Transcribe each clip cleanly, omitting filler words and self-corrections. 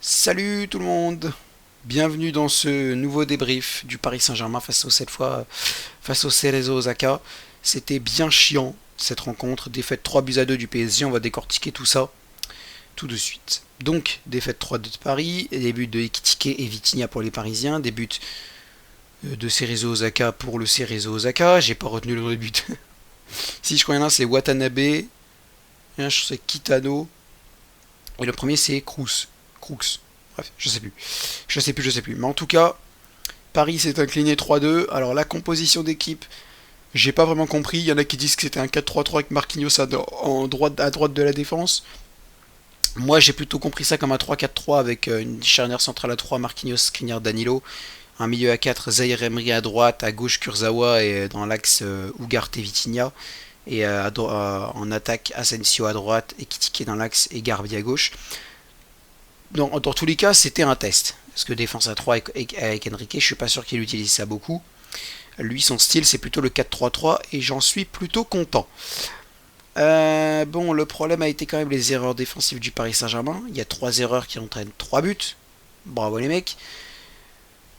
Salut tout le monde, bienvenue dans ce nouveau débrief du Paris Saint-Germain cette fois face au Cerezo Osaka. C'était bien chiant cette rencontre, défaite 3-2 du PSG, on va décortiquer tout ça tout de suite. Donc défaite 3-2 de Paris, des buts de Ekitike et Vitinha pour les Parisiens, des buts de Cerezo Osaka pour le Cerezo Osaka, j'ai pas retenu le nom des buts. Si je crois qu'il y en a un c'est Watanabe, et un c'est Kitano, et le premier c'est Crooks. Bref, je sais plus. Mais en tout cas, Paris s'est incliné 3-2. Alors la composition d'équipe, j'ai pas vraiment compris. Il y en a qui disent que c'était un 4-3-3 avec Marquinhos à droite de la défense. Moi j'ai plutôt compris ça comme un 3-4-3 avec une charnière centrale à 3, Marquinhos, Skriniar, Danilo. Un milieu à 4, Zaire Emery à droite, à gauche Kurzawa et dans l'axe Ugarte Vitinha. Et en attaque Asensio à droite, et Ekitike dans l'axe et Garbi à gauche. Dans tous les cas, c'était un test. Parce que défense à 3 avec Enrique, je suis pas sûr qu'il utilise ça beaucoup. Lui, son style, c'est plutôt le 4-3-3 et j'en suis plutôt content. Bon, le problème a été quand même les erreurs défensives du Paris Saint-Germain. Il y a 3 erreurs qui entraînent 3 buts. Bravo les mecs.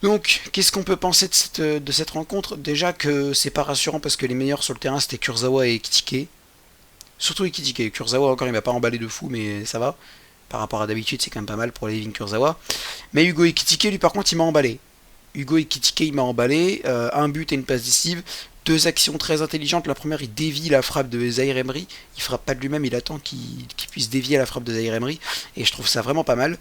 Donc, qu'est-ce qu'on peut penser de cette rencontre? Déjà que c'est pas rassurant parce que les meilleurs sur le terrain c'était Kurzawa et Ekitike. Surtout Ekitike. Kurzawa encore il m'a pas emballé de fou mais ça va. Par rapport à d'habitude c'est quand même pas mal pour Levin Kurzawa. Mais Hugo Ekitike lui par contre il m'a emballé. Hugo Ekitike il m'a emballé. Un but et une passe décisive. Deux actions très intelligentes. La première il dévie la frappe de Zaire Emery. Il frappe pas de lui-même, il attend qu'il puisse dévier la frappe de Zaire Emery. Et je trouve ça vraiment pas mal.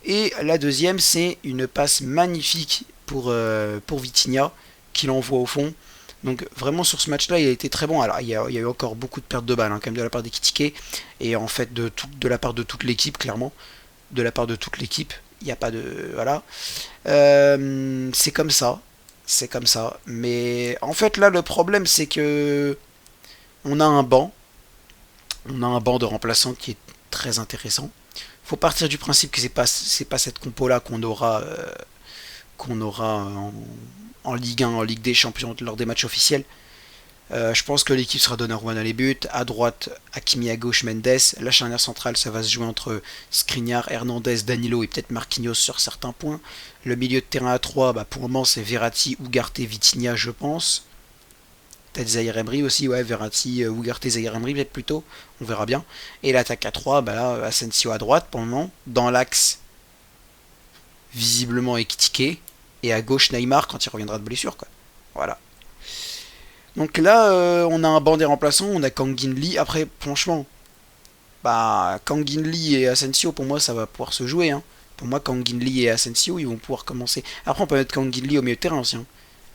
Et la deuxième c'est une passe magnifique pour Vitinha qu'il envoie au fond. Donc vraiment sur ce match-là, il a été très bon. Alors il y a eu encore beaucoup de pertes de balles, hein, quand même de la part d'Ekitike et en fait de la part de toute l'équipe, clairement, de la part de toute l'équipe. Il n'y a pas de voilà. C'est comme ça, c'est comme ça. Mais en fait là, le problème c'est que on a un banc, on a un banc de remplaçants qui est très intéressant. Faut partir du principe que c'est pas cette compo là qu'on aura en Ligue 1, en Ligue des Champions lors des matchs officiels. Je pense que l'équipe sera Donnarumma dans les buts. À droite, Hakimi, à gauche, Mendes. La charnière centrale, ça va se jouer entre Skriniar, Hernandez, Danilo et peut-être Marquinhos sur certains points. Le milieu de terrain à 3, bah, pour le moment, c'est Verratti, Ugarte, Vitinha, je pense. Peut-être Zaire Emery aussi, ouais, Verratti, Ugarte, Zaire Emery, peut-être plutôt. On verra bien. Et l'attaque à 3, bah là, Asensio à droite pour le moment. Dans l'axe, visiblement Ekitike. Et à gauche, Neymar quand il reviendra de blessure, quoi. Voilà. Donc là, on a un banc des remplaçants, on a Kangin Lee. Après, franchement, bah, Kangin Lee et Asensio, pour moi, ça va pouvoir se jouer, hein. Pour moi, Kangin Lee et Asensio, ils vont pouvoir commencer. Après, on peut mettre Kangin Lee au milieu de terrain aussi, hein.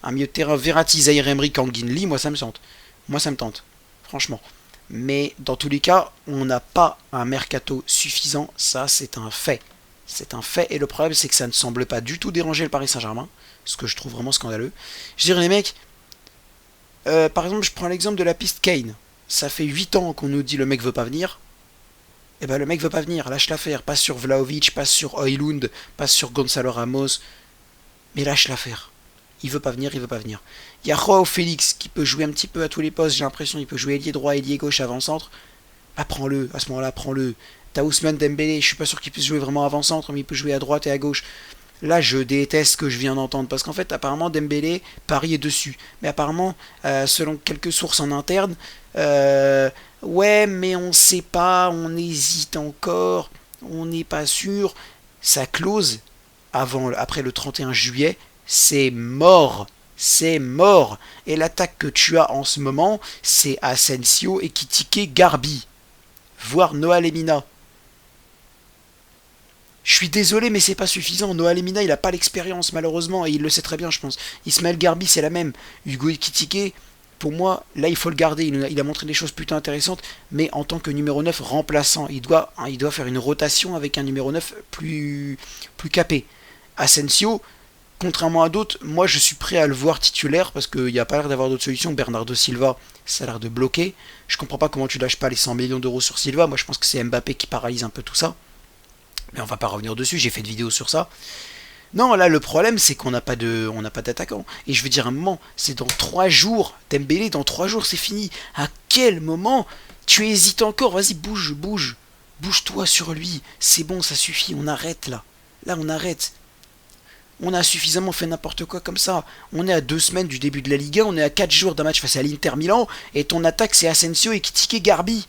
Un milieu de terrain Verratti, Zaire Emery, Kangin Lee, moi, ça me tente. Moi, ça me tente, franchement. Mais dans tous les cas, on n'a pas un mercato suffisant, ça, c'est un fait. C'est un fait, et le problème, c'est que ça ne semble pas du tout déranger le Paris Saint-Germain, ce que je trouve vraiment scandaleux. Je dirais, les mecs, par exemple, je prends l'exemple de la piste Kane. Ça fait 8 ans qu'on nous dit le mec veut pas venir. Et ben le mec veut pas venir, lâche l'affaire. Passe sur Vlahovic, passe sur Højlund, passe sur Gonzalo Ramos. Mais lâche l'affaire. Il veut pas venir, il veut pas venir. Il y a Joao Félix qui peut jouer un petit peu à tous les postes, j'ai l'impression. Il peut jouer ailier droit, ailier gauche, avant-centre. Bah prends-le, à ce moment-là, prends-le. T'as Ousmane Dembélé, je suis pas sûr qu'il puisse jouer vraiment avant-centre, mais il peut jouer à droite et à gauche. Là, je déteste ce que je viens d'entendre parce qu'en fait, apparemment, Dembélé, Paris est dessus. Mais apparemment, selon quelques sources en interne, ouais, mais on sait pas, on hésite encore, on n'est pas sûr. Sa clause, après le 31 juillet, c'est mort. C'est mort. Et l'attaque que tu as en ce moment, c'est Asensio, Ekitike, Garbi, voire Noah Lemina. Je suis désolé, mais c'est pas suffisant. Noah Lemina, il a pas l'expérience, malheureusement, et il le sait très bien, je pense. Ismaël Garbi, c'est la même. Hugo Ekitike, pour moi, là, il faut le garder. Il a montré des choses plutôt intéressantes, mais en tant que numéro 9 remplaçant, il doit faire une rotation avec un numéro 9 plus capé. Asensio, contrairement à d'autres, moi, je suis prêt à le voir titulaire parce qu'il n'y a pas l'air d'avoir d'autres solutions. Bernardo Silva, ça a l'air de bloquer. Je comprends pas comment tu lâches pas les 100 millions d'euros sur Silva. Moi, je pense que c'est Mbappé qui paralyse un peu tout ça. Mais on va pas revenir dessus, j'ai fait de vidéos sur ça. Non, là, le problème, c'est qu'on n'a pas d'attaquant. Et je veux dire, à un moment, c'est dans 3 jours. Dembélé, dans 3 jours, c'est fini. À quel moment tu hésites encore? Vas-y, bouge. Bouge-toi sur lui. C'est bon, ça suffit, on arrête là. Là, on arrête. On a suffisamment fait n'importe quoi comme ça. On est à 2 semaines du début de la Liga, on est à 4 jours d'un match face à l'Inter Milan, et ton attaque c'est Asensio et Ekitike Garbi.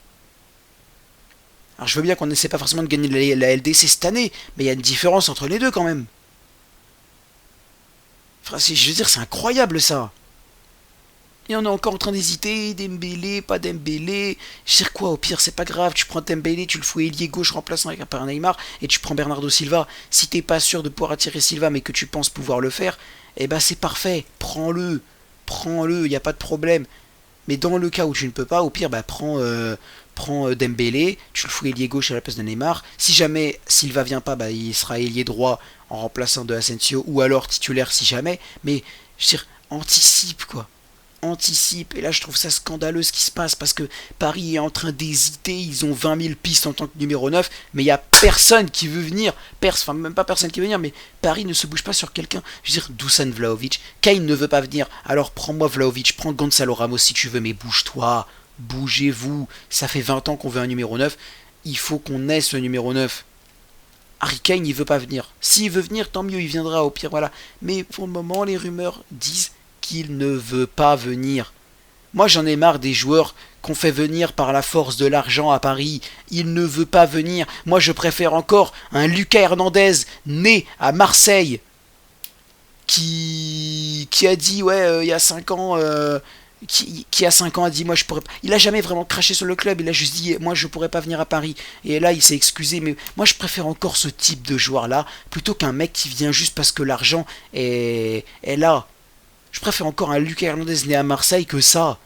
Alors je veux bien qu'on n'essaie pas forcément de gagner la LDC cette année, mais il y a une différence entre les deux quand même. Enfin, je veux dire, c'est incroyable ça. Et on est encore en train d'hésiter, Dembélé, pas Dembélé. Je sais quoi, au pire, c'est pas grave, tu prends Dembélé, tu le fous ailier gauche remplaçant avec un Neymar, et tu prends Bernardo Silva. Si t'es pas sûr de pouvoir attirer Silva, mais que tu penses pouvoir le faire, eh ben c'est parfait, prends-le, prends-le, y a pas de problème. Mais dans le cas où tu ne peux pas, au pire, bah prends Dembélé, tu le fous ailier gauche à la place de Neymar. Si jamais Silva vient pas, bah il sera ailier droit en remplaçant de Asensio, ou alors titulaire si jamais. Mais, je veux dire, anticipe quoi, anticipe. Et là, je trouve ça scandaleux ce qui se passe parce que Paris est en train d'hésiter. Ils ont 20 000 pistes en tant que numéro 9, mais il n'y a personne qui veut venir. Enfin, même pas personne qui veut venir, mais Paris ne se bouge pas sur quelqu'un. Je veux dire, Dusan Vlahovic. Kane ne veut pas venir. Alors prends-moi Vlahovic, prends Gonzalo Ramos si tu veux, mais bouge-toi. Bougez-vous. Ça fait 20 ans qu'on veut un numéro 9. Il faut qu'on ait ce numéro 9. Harry Kane, il veut pas venir. S'il veut venir, tant mieux, il viendra au pire, voilà. Mais pour le moment, les rumeurs disent qu'il ne veut pas venir. Moi, j'en ai marre des joueurs qu'on fait venir par la force de l'argent à Paris. Il ne veut pas venir. Moi, je préfère encore un Lucas Hernandez né à Marseille qui a dit, ouais, il y a 5 ans, qui a 5 ans a dit, moi, je pourrais pas. Il a jamais vraiment craché sur le club. Il a juste dit, moi, je pourrais pas venir à Paris. Et là, il s'est excusé. Mais moi, je préfère encore ce type de joueur-là plutôt qu'un mec qui vient juste parce que l'argent est là. Je préfère encore un Lucas Hernandez né à Marseille que ça.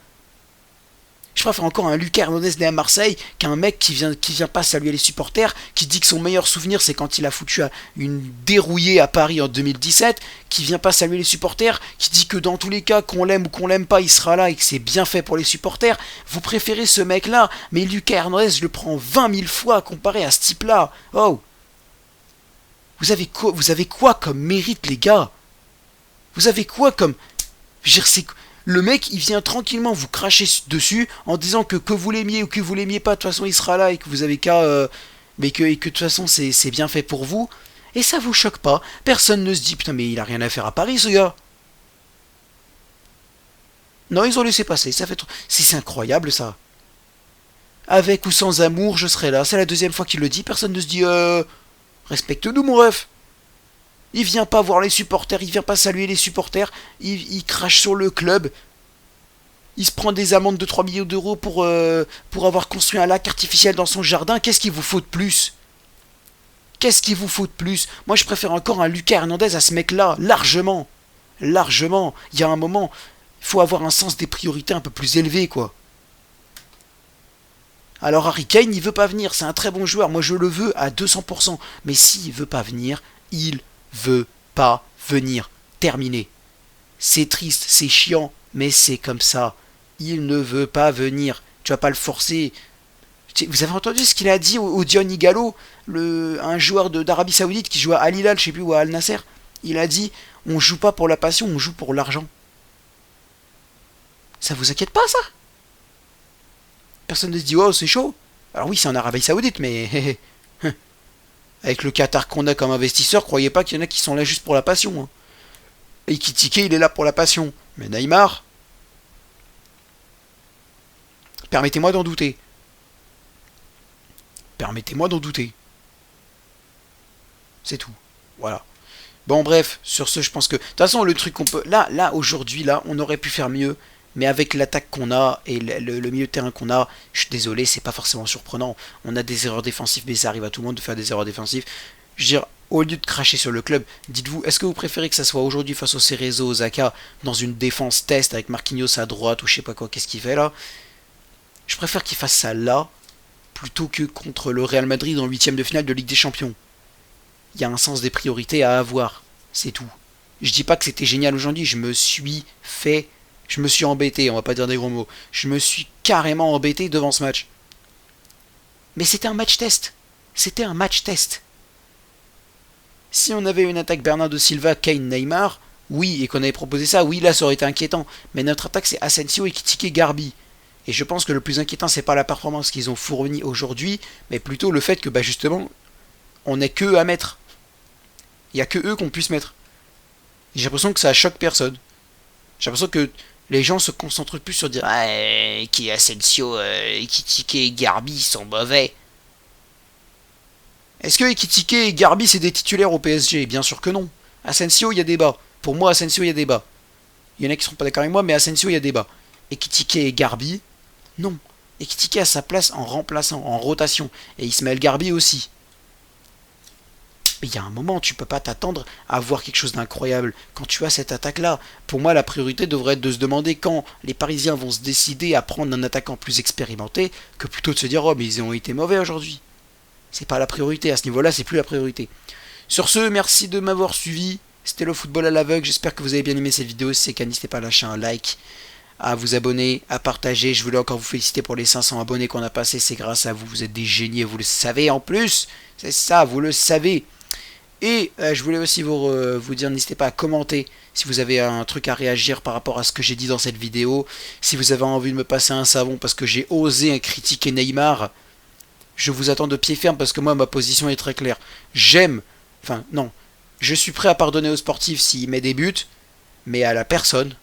Je préfère encore un Lucas Hernandez né à Marseille qu'un mec qui vient pas saluer les supporters, qui dit que son meilleur souvenir c'est quand il a foutu une dérouillée à Paris en 2017, qui vient pas saluer les supporters, qui dit que dans tous les cas, qu'on l'aime ou qu'on l'aime pas, il sera là et que c'est bien fait pour les supporters. Vous préférez ce mec-là, mais Lucas Hernandez, je le prends 20 000 fois comparé à ce type-là. Oh, vous avez quoi comme mérite, les gars? Vous avez quoi comme... Je veux dire, le mec, il vient tranquillement vous cracher dessus en disant que vous l'aimiez ou que vous l'aimiez pas, de toute façon, il sera là et que vous avez qu'à... mais et que de toute façon, c'est bien fait pour vous. Et ça vous choque pas. Personne ne se dit, putain, mais il a rien à faire à Paris, ce gars. Non, ils ont laissé passer. Ça fait trop... C'est incroyable, ça. Avec ou sans amour, je serai là. C'est la deuxième fois qu'il le dit. Personne ne se dit, respecte-nous, mon ref. Il vient pas voir les supporters, il vient pas saluer les supporters, il crache sur le club, il se prend des amendes de 3 millions d'euros pour avoir construit un lac artificiel dans son jardin. Qu'est-ce qu'il vous faut de plus? Qu'est-ce qu'il vous faut de plus? Moi, je préfère encore un Lucas Hernandez à ce mec-là, largement. Largement. Il y a un moment, il faut avoir un sens des priorités un peu plus élevé, quoi. Alors Harry Kane, il veut pas venir, c'est un très bon joueur, moi je le veux à 200%. Mais s'il veut pas venir, il veut pas venir. Terminé. C'est triste, c'est chiant, mais c'est comme ça. Il ne veut pas venir. Tu vas pas le forcer. Vous avez entendu ce qu'il a dit au Dion Igalo, un joueur d'Arabie Saoudite qui joue à Al Hilal, je sais plus, ou à Al Nasser. Il a dit, on joue pas pour la passion, on joue pour l'argent. Ça vous inquiète pas, ça? Personne ne se dit, oh, c'est chaud. Alors oui, c'est en Arabie Saoudite, mais... Avec le Qatar qu'on a comme investisseur, croyez pas qu'il y en a qui sont là juste pour la passion. Hein. Et Ekitike, il est là pour la passion. Mais Neymar... Permettez-moi d'en douter. Permettez-moi d'en douter. C'est tout. Voilà. Bon, bref, sur ce, je pense que... De toute façon, le truc qu'on peut... Là, aujourd'hui, là, on aurait pu faire mieux. Mais avec l'attaque qu'on a et le milieu de terrain qu'on a, je suis désolé, c'est pas forcément surprenant. On a des erreurs défensives, mais ça arrive à tout le monde de faire des erreurs défensives. Je veux dire, au lieu de cracher sur le club, dites-vous, est-ce que vous préférez que ça soit aujourd'hui face au Cerezo, au Zaka, dans une défense test avec Marquinhos à droite ou je sais pas quoi, qu'est-ce qu'il fait là? Je préfère qu'il fasse ça là, plutôt que contre le Real Madrid en 8ème de finale de Ligue des Champions. Il y a un sens des priorités à avoir, c'est tout. Je dis pas que c'était génial aujourd'hui, je me suis embêté, on va pas dire des gros mots. Je me suis carrément embêté devant ce match. Mais c'était un match test. C'était un match test. Si on avait une attaque Bernardo Silva, Kane, Neymar, oui, et qu'on avait proposé ça, oui, là, ça aurait été inquiétant. Mais notre attaque, c'est Asensio, Ekitike, Garbi. Et je pense que le plus inquiétant, c'est pas la performance qu'ils ont fournie aujourd'hui, mais plutôt le fait que, bah, justement, on n'est que à mettre. Il n'y a que eux qu'on puisse mettre. J'ai l'impression que ça choque personne. J'ai l'impression que les gens se concentrent plus sur dire ah, qui Asensio, Ekitike et Garbi sont mauvais. Est-ce que Ekitike et Garbi c'est des titulaires au PSG? Bien sûr que non. Asensio, il y a débat. Pour moi, Asensio, il y a débat. Il y en a qui seront pas d'accord avec moi, mais Asensio, il y a débat. Ekitike et Garbi, non. Ekitike a sa place en remplaçant, en rotation. Et Ismaël Garbi aussi. Mais il y a un moment, tu peux pas t'attendre à voir quelque chose d'incroyable quand tu as cette attaque-là. Pour moi, la priorité devrait être de se demander quand les Parisiens vont se décider à prendre un attaquant plus expérimenté que plutôt de se dire oh mais ils ont été mauvais aujourd'hui. C'est pas la priorité, à ce niveau-là, c'est plus la priorité. Sur ce, merci de m'avoir suivi. C'était le football à l'aveugle. J'espère que vous avez bien aimé cette vidéo. Si c'est le cas, n'hésitez pas à lâcher un like, à vous abonner, à partager. Je voulais encore vous féliciter pour les 500 abonnés qu'on a passés. C'est grâce à vous. Vous êtes des génies, vous le savez en plus. C'est ça, vous le savez. Et je voulais aussi vous dire, n'hésitez pas à commenter si vous avez un truc à réagir par rapport à ce que j'ai dit dans cette vidéo. Si vous avez envie de me passer un savon parce que j'ai osé critiquer Neymar, je vous attends de pied ferme parce que moi ma position est très claire. Enfin non, je suis prêt à pardonner aux sportifs s'il met des buts, mais à la personne,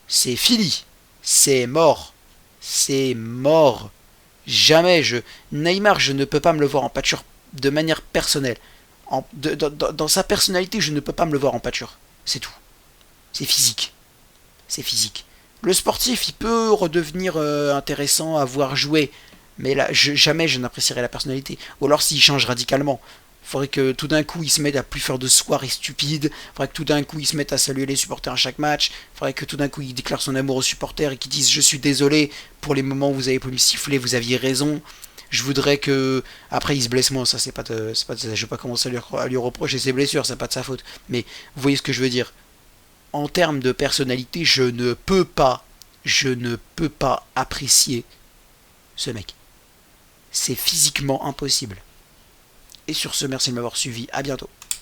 c'est fini, c'est mort, c'est mort. Jamais Neymar, je ne peux pas me le voir en pâture de manière personnelle. Dans sa personnalité, je ne peux pas me le voir en pâture. C'est tout. C'est physique. C'est physique. Le sportif, il peut redevenir intéressant à voir jouer. Mais là, jamais je n'apprécierai la personnalité. Ou alors s'il change radicalement. Il faudrait que tout d'un coup, il se mette à plus faire de soirées stupides. Il faudrait que tout d'un coup, il se mette à saluer les supporters à chaque match. Il faudrait que tout d'un coup, il déclare son amour aux supporters et qu'il dise je suis désolé pour les moments où vous avez pu me siffler, vous aviez raison. Je voudrais que après il se blesse moins, ça c'est pas de, je vais pas commencer à lui reprocher ses blessures, c'est pas de sa faute. Mais vous voyez ce que je veux dire. En termes de personnalité, je ne peux pas apprécier ce mec. C'est physiquement impossible. Et sur ce, merci de m'avoir suivi. À bientôt.